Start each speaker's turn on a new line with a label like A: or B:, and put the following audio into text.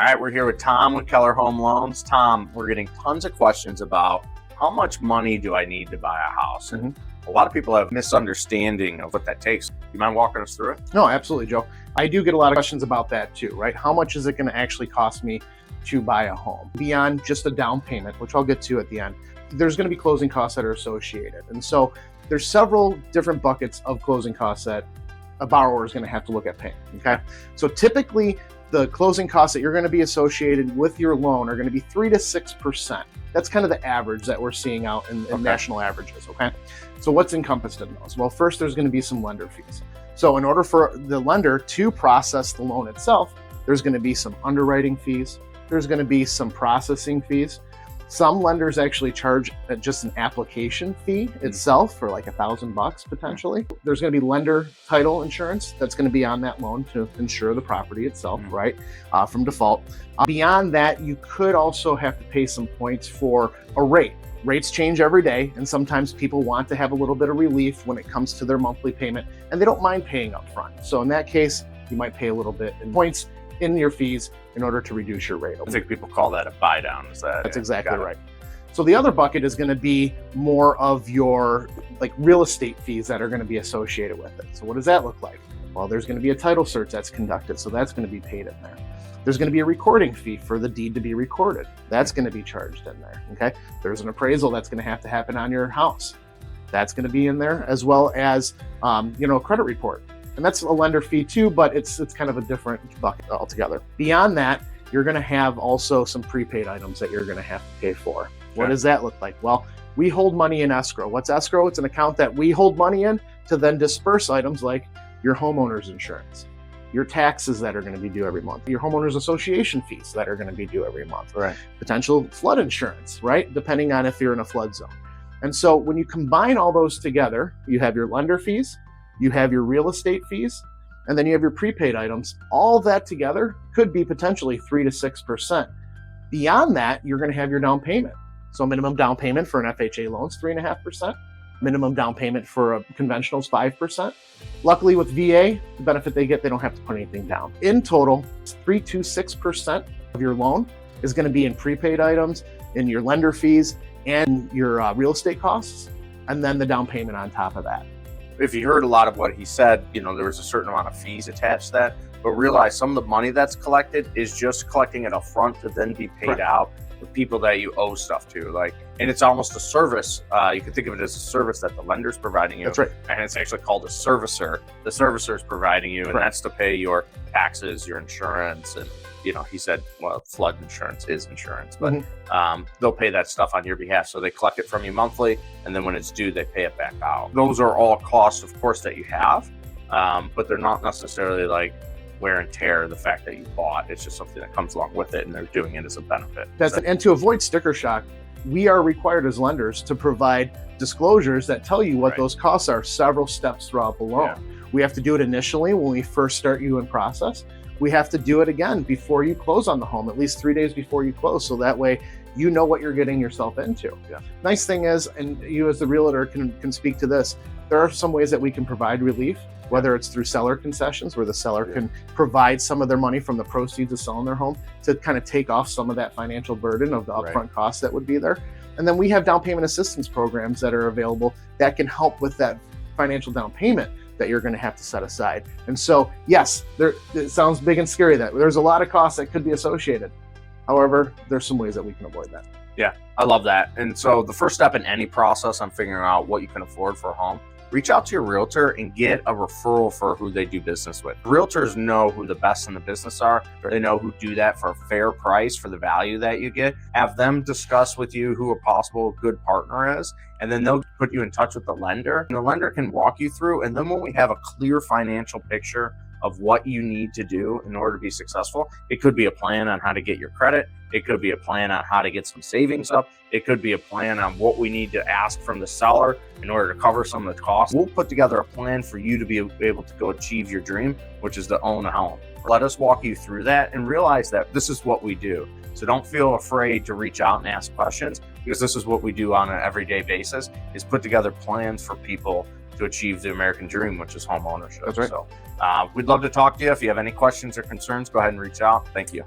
A: right, we're here with Tom with Keller Home Loans. Tom, we're getting tons of questions about how much money do I need to buy a house? And a lot of people have misunderstanding of what that takes. You mind walking us through it?
B: No, absolutely, Joe. I do get a lot of questions about that too, right? How much is it going to actually cost me to buy a home? Beyond just a down payment, which I'll get to at the end, there's going to be closing costs that are associated. And so there's several different buckets of closing costs that a borrower is going to have to look at paying, okay? So typically, the closing costs that you're going to be associated with your loan are going to be 3 to 6%. That's kind of the average that we're seeing out in national averages, okay? So what's encompassed in those? Well, first, there's going to be some lender fees. So in order for the lender to process the loan itself, there's going to be some underwriting fees. There's going to be some processing fees. Some lenders actually charge just an application fee itself for like $1,000 potentially. There's going to be lender title insurance that's going to be on that loan to insure the property itself, right, from default. Beyond that, you could also have to pay some points for a rate. Rates change every day, and sometimes people want to have a little bit of relief when it comes to their monthly payment, and they don't mind paying up front. So in that case, you might pay a little bit in points in your fees in order to reduce your rate.
A: I think people call that a buy down.
B: That's exactly right. So the other bucket is going to be more of your like real estate fees that are going to be associated with it. So what does that look like? Well, there's going to be a title search that's conducted, so that's going to be paid in there. There's going to be a recording fee for the deed to be recorded. That's going to be charged in there, okay? There's an appraisal that's going to have to happen on your house. That's going to be in there, as well as, a credit report. And that's a lender fee too, but it's kind of a different bucket altogether. Beyond that, you're going to have also some prepaid items that you're going to have to pay for. What does that look like? Well, we hold money in escrow. What's escrow? It's an account that we hold money in to then disperse items like your homeowner's insurance, your taxes that are going to be due every month, your homeowner's association fees that are going to be due every month, potential flood insurance, right? Depending on if you're in a flood zone. And so when you combine all those together, you have your lender fees, you have your real estate fees, and then you have your prepaid items. All that together could be potentially 3 to 6%. Beyond that, you're going to have your down payment. So minimum down payment for an FHA loan is 3.5%. Minimum down payment for a conventional is 5%. Luckily with VA, the benefit they get, they don't have to put anything down. In total, 3 to 6% of your loan is going to be in prepaid items, in your lender fees, and your real estate costs, and then the down payment on top of that.
A: If you heard a lot of what he said, there was a certain amount of fees attached to that, but realize some of the money that's collected is just collecting it up front to then be paid out with people that you owe stuff to. And it's almost a service. You can think of it as a service that the lender's providing you.
B: That's right.
A: And it's actually called a servicer. The servicer is providing you, and that's to pay your taxes, your insurance, and he said, well, flood insurance is insurance, but they'll pay that stuff on your behalf. So they collect it from you monthly, and then when it's due, they pay it back out. Those are all costs, of course, that you have, but they're not necessarily like wear and tear, the fact that you bought. It's just something that comes along with it, and they're doing it as a benefit.
B: And to avoid sticker shock, we are required as lenders to provide disclosures that tell you what those costs are several steps throughout the loan. We have to do it initially when we first start you in process. We have to do it again before you close on the home, at least 3 days before you close. So that way, you know what you're getting yourself into. Nice thing is, and you as the realtor can speak to this, there are some ways that we can provide relief, whether it's through seller concessions, where the seller can provide some of their money from the proceeds of selling their home to kind of take off some of that financial burden of the upfront costs that would be there. And then we have down payment assistance programs that are available that can help with that financial down payment that you're going to have to set aside. And so, yes, it sounds big and scary that there's a lot of costs that could be associated. However, there's some ways that we can avoid that.
A: Yeah, I love that. And so the first step in any process on figuring out what you can afford for a home, reach out to your realtor and get a referral for who they do business with. Realtors know who the best in the business are. They know who do that for a fair price for the value that you get. Have them discuss with you who a possible good partner is, and then they'll put you in touch with the lender. And the lender can walk you through. And then when we have a clear financial picture of what you need to do in order to be successful, it could be a plan on how to get your credit. It could be a plan on how to get some savings up. It could be a plan on what we need to ask from the seller in order to cover some of the costs. We'll put together a plan for you to be able to go achieve your dream, which is to own a home. Let us walk you through that and realize that this is what we do. So don't feel afraid to reach out and ask questions, because this is what we do on an everyday basis, is put together plans for people to achieve the American dream, which is home ownership.
B: That's right.
A: So we'd love to talk to you. If you have any questions or concerns, go ahead and reach out. Thank you.